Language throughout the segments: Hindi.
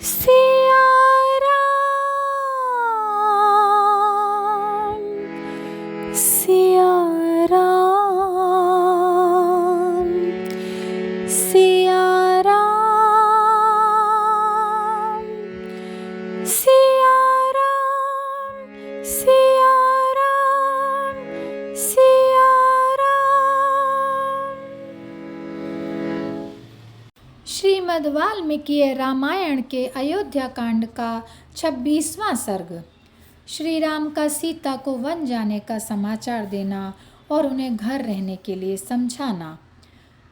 सिया राम, सिया राम, सिया राम, सिया राम, सिया राम, सिया राम। श्रीमद् वाल्मीकि रामायण के अयोध्या कांड का 26वां सर्ग। श्री राम का सीता को वन जाने का समाचार देना और उन्हें घर रहने के लिए समझाना।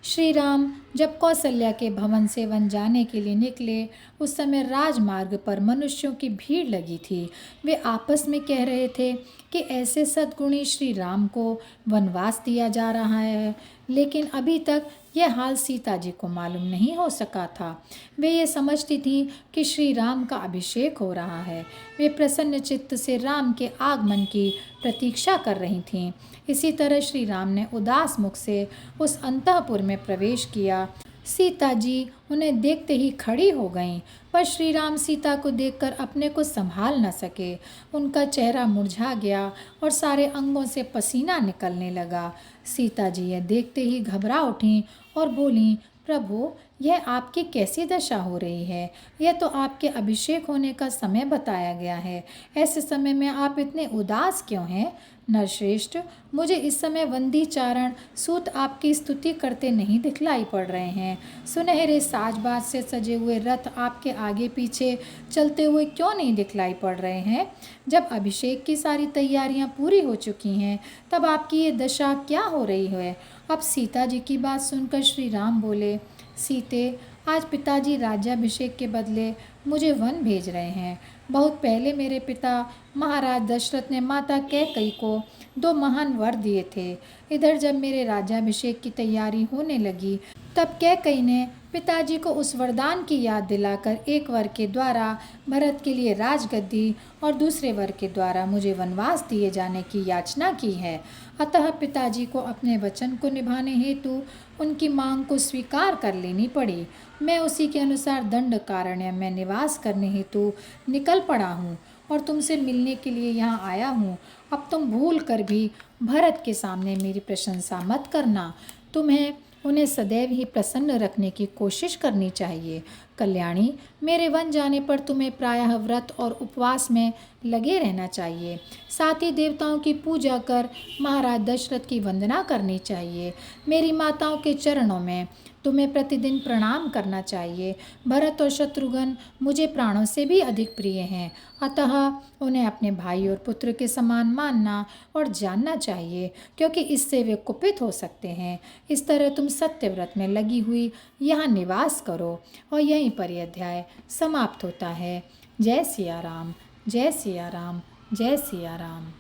श्री राम जब कौशल्या के भवन से वन जाने के लिए निकले, उस समय राजमार्ग पर मनुष्यों की भीड़ लगी थी। वे आपस में कह रहे थे कि ऐसे सद्गुणी श्री राम को वनवास दिया जा रहा है, लेकिन अभी तक यह हाल सीता जी को मालूम नहीं हो सका था। वे ये समझती थीं कि श्री राम का अभिषेक हो रहा है। वे प्रसन्न चित्त से राम के आगमन की प्रतीक्षा कर रही थीं। इसी तरह श्री राम ने उदास मुख से उस अंतःपुर में प्रवेश किया। सीता जी उन्हें देखते ही खड़ी हो गईं, पर श्री राम सीता को देखकर अपने को संभाल न सके। उनका चेहरा मुरझा गया और सारे अंगों से पसीना निकलने लगा। सीता जी यह देखते ही घबरा उठीं और बोलीं, प्रभु, यह आपकी कैसी दशा हो रही है? यह तो आपके अभिषेक होने का समय बताया गया है। ऐसे समय में आप इतने उदास क्यों हैं? नरश्रेष्ठ, मुझे इस समय वंदी चारण सूत आपकी स्तुति करते नहीं दिखलाई पड़ रहे हैं। सुनहरे साजबाज से सजे हुए रथ आपके आगे पीछे चलते हुए क्यों नहीं दिखलाई पड़ रहे हैं? जब अभिषेक की सारी तैयारियां पूरी हो चुकी हैं, तब आपकी ये दशा क्या हो रही है? अब सीता जी की बात सुनकर श्री राम बोले, सीते, आज पिताजी राज्याभिषेक के बदले मुझे वन भेज रहे हैं। बहुत पहले मेरे पिता महाराज दशरथ ने माता कैकई को 2 महान वर दिए थे। इधर जब मेरे राज्याभिषेक की तैयारी होने लगी, तब कैकई ने पिताजी को उस वरदान की याद दिलाकर एक वर के द्वारा भरत के लिए राजगद्दी और दूसरे वर के द्वारा मुझे वनवास दिए जाने की याचना की है। अतः पिताजी को अपने वचन को निभाने हेतु उनकी मांग को स्वीकार कर लेनी पड़ी। मैं उसी के अनुसार दंडकारण्य में निवास करने हेतु निकल पड़ा हूँ और तुमसे मिलने के लिए यहाँ आया हूँ। अब तुम भूल कर भी भरत के सामने मेरी प्रशंसा मत करना। तुम्हें उन्हें सदैव ही प्रसन्न रखने की कोशिश करनी चाहिए। कल्याणी, मेरे वन जाने पर तुम्हें प्रायः व्रत और उपवास में लगे रहना चाहिए। साथ ही देवताओं की पूजा कर महाराज दशरथ की वंदना करनी चाहिए। मेरी माताओं के चरणों में तुम्हें प्रतिदिन प्रणाम करना चाहिए। भरत और शत्रुघ्न मुझे प्राणों से भी अधिक प्रिय हैं, अतः उन्हें अपने भाई और पुत्र के समान मानना और जानना चाहिए, क्योंकि इससे वे कुपित हो सकते हैं। इस तरह तुम सत्यव्रत में लगी हुई यहाँ निवास करो। और यहीं पर यह अध्याय समाप्त होता है। जय सिया राम, जय सिया राम, जय सिया राम।